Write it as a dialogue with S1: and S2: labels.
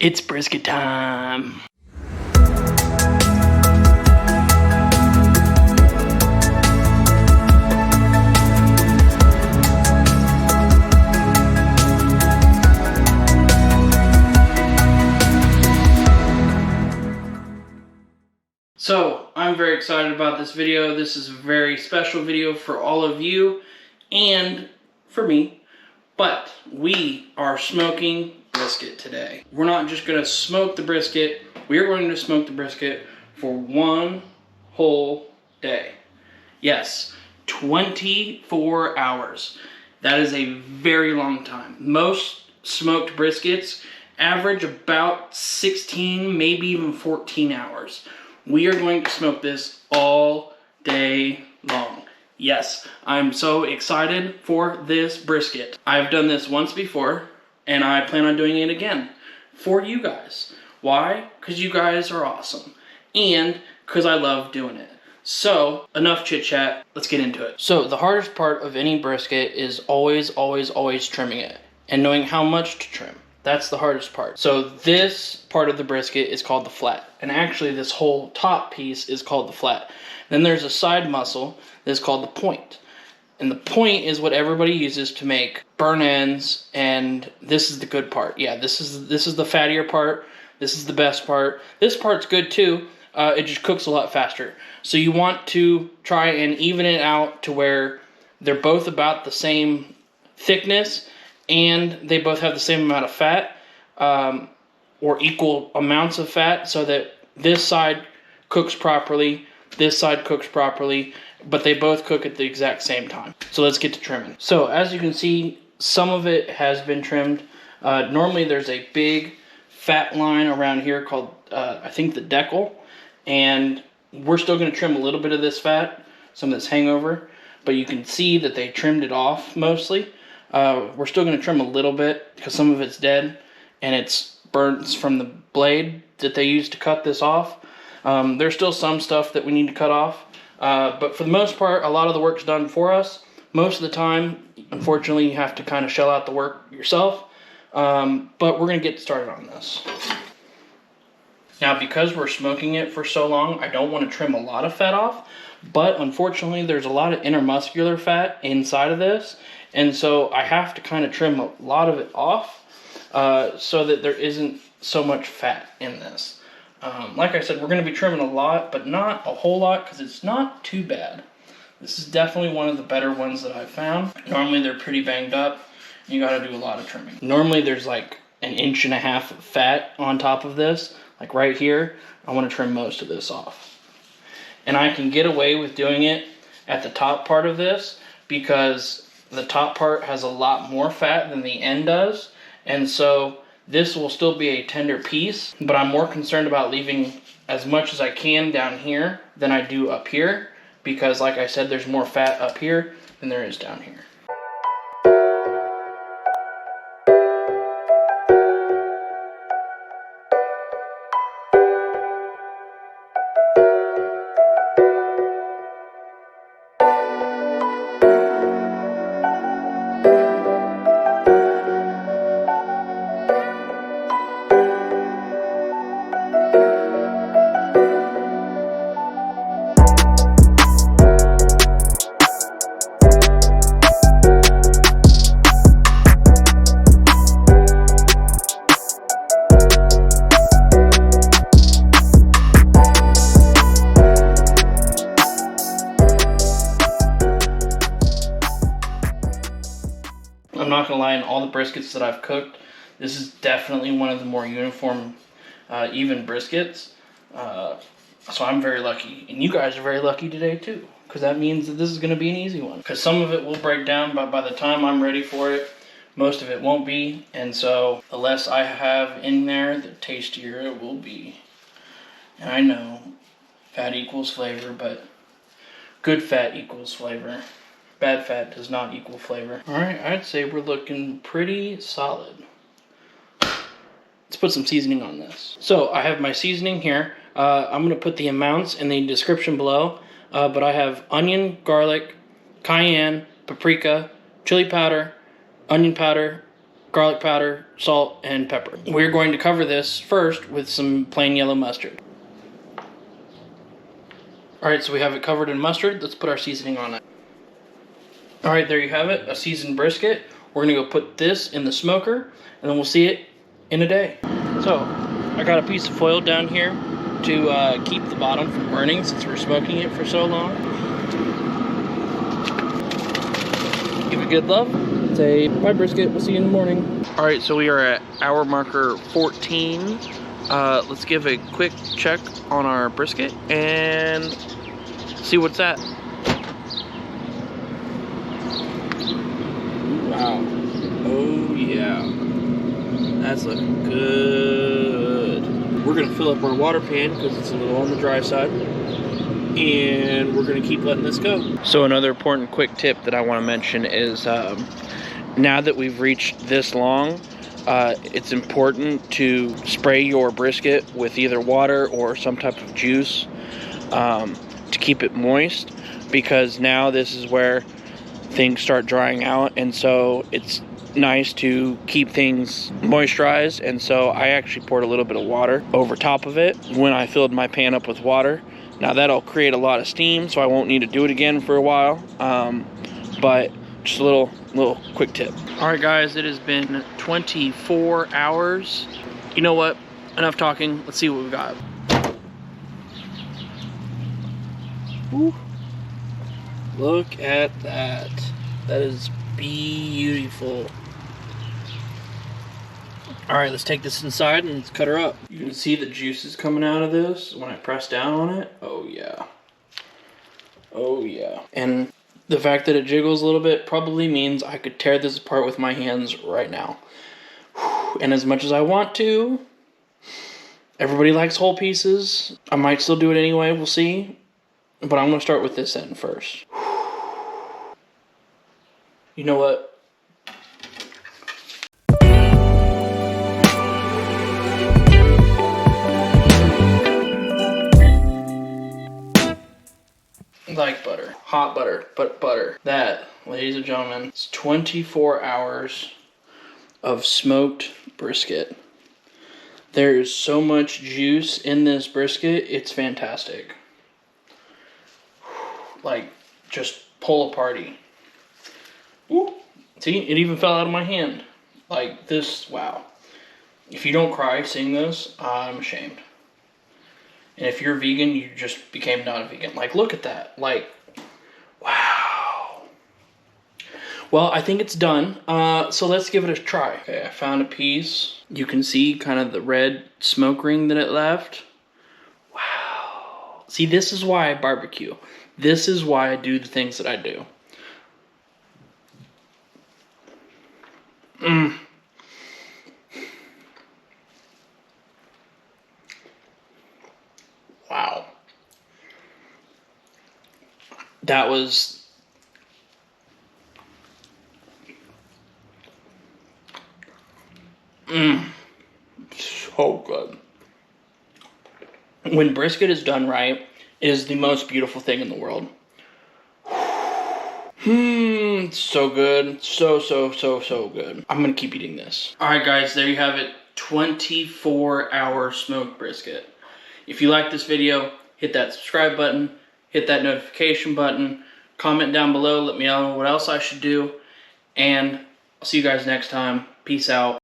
S1: It's brisket time. So, I'm very excited about this video. This is a very special video for all of you and for me. But we are smoking brisket today. We're not just going to smoke the brisket. We are going to smoke the brisket for one whole day. Yes, 24 hours. That is a very long time. Most smoked briskets average about 16, maybe even 14 hours. We are going to smoke this all day long. Yes, I'm so excited for this brisket. I've done this once before, and I plan on doing it again for you guys. Why? Because you guys are awesome, and because I love doing it. So, enough chit chat, let's get into it. So, the hardest part of any brisket is always trimming it, and knowing how much to trim. That's the hardest part. So this part of the brisket is called the flat. And actually this whole top piece is called the flat. Then there's a side muscle that's called the point. And the point is what everybody uses to make burn ends, and this is the good part. Yeah, this is the fattier part. This is the best part. This part's good too. It just cooks a lot faster. So you want to try and even it out to where they're both about the same thickness, and they both have the same amount of fat, or equal amounts of fat, so that this side cooks properly, this side cooks properly, but they both cook at the exact same time. So let's get to trimming. So as you can see, some of it has been trimmed. Normally there's a big fat line around here called, I think, the decal, and we're still going to trim a little bit of this fat, some of this hangover, but you can see that they trimmed it off mostly. We're still going to trim a little bit because some of it's dead and it's burns from the blade that they used to cut this off. There's still some stuff that we need to cut off, but for the most part, a lot of the work's done for us. Most of the time, unfortunately, you have to kind of shell out the work yourself, but we're going to get started on this. Now, because we're smoking it for so long, I don't want to trim a lot of fat off, but unfortunately, there's a lot of intermuscular fat inside of this, and so I have to kind of trim a lot of it off so that there isn't so much fat in this. Like I said, we're going to be trimming a lot, but not a whole lot because it's not too bad. This is definitely one of the better ones that I've found. Normally they're pretty banged up. You got to do a lot of trimming. Normally there's like 1.5 inches of fat on top of this. Like right here, I want to trim most of this off. And I can get away with doing it at the top part of this because the top part has a lot more fat than the end does. And so this will still be a tender piece, but I'm more concerned about leaving as much as I can down here than I do up here, because like I said, there's more fat up here than there is down here. I'm not gonna lie, in all the briskets that I've cooked, this is definitely one of the more uniform, even briskets. So I'm very lucky, and you guys are very lucky today too, because that means that this is gonna be an easy one. Because some of it will break down, but by the time I'm ready for it, most of it won't be. And so the less I have in there, the tastier it will be. And I know fat equals flavor, but good fat equals flavor. Bad fat does not equal flavor. Alright, I'd say we're looking pretty solid. Let's put some seasoning on this. So, I have my seasoning here. I'm going to put the amounts in the description below. But I have onion, garlic, cayenne, paprika, chili powder, onion powder, garlic powder, salt, and pepper. We're going to cover this first with some plain yellow mustard. Alright, so we have it covered in mustard. Let's put our seasoning on it. Alright, there you have it, a seasoned brisket. We're going to go put this in the smoker, and then we'll see it in a day. So, I got a piece of foil down here to keep the bottom from burning since we're smoking it for so long. Give it a good love. Say bye brisket, we'll see you in the morning. Alright, so we are at hour marker 14. Let's give a quick check on our brisket and see what's at. Wow. Oh yeah. That's looking good. We're gonna fill up our water pan because it's a little on the dry side. And we're gonna keep letting this go. So another important quick tip that I wanna mention is now that we've reached this long, it's important to spray your brisket with either water or some type of juice to keep it moist, because now this is where things start drying out, and so it's nice to keep things moisturized. And so I actually poured a little bit of water over top of it when I filled my pan up with water. Now that'll create a lot of steam, so I won't need to do it again for a while, but just a little quick tip. All right guys, it has been 24 hours. You know what, enough talking, let's see what we got. Ooh. Look at that. That is beautiful. All right, let's take this inside and let's cut her up. You can see the juices coming out of this when I press down on it. Oh yeah. Oh yeah. And the fact that it jiggles a little bit probably means I could tear this apart with my hands right now. And as much as I want to, everybody likes whole pieces. I might still do it anyway, we'll see. But I'm gonna start with this end first. You know what? Like butter, hot butter, but butter. That, ladies and gentlemen, is 24 hours of smoked brisket. There is so much juice in this brisket, it's fantastic. Like, just pull a party. Woo. See, it even fell out of my hand. Like this, wow. If you don't cry seeing this, I'm ashamed. And if you're vegan, you just became not a vegan. Like, look at that. Like, wow. Well, I think it's done. So let's give it a try. Okay, I found a piece. You can see kind of the red smoke ring that it left. Wow. See, this is why I barbecue. This is why I do the things that I do. Wow. That was so good. When brisket is done right, it is the most beautiful thing in the world. So good. So good. I'm gonna keep eating this. Alright guys, there you have it. 24-hour smoked brisket. If you like this video, hit that subscribe button, hit that notification button, comment down below, let me know what else I should do, and I'll see you guys next time. Peace out.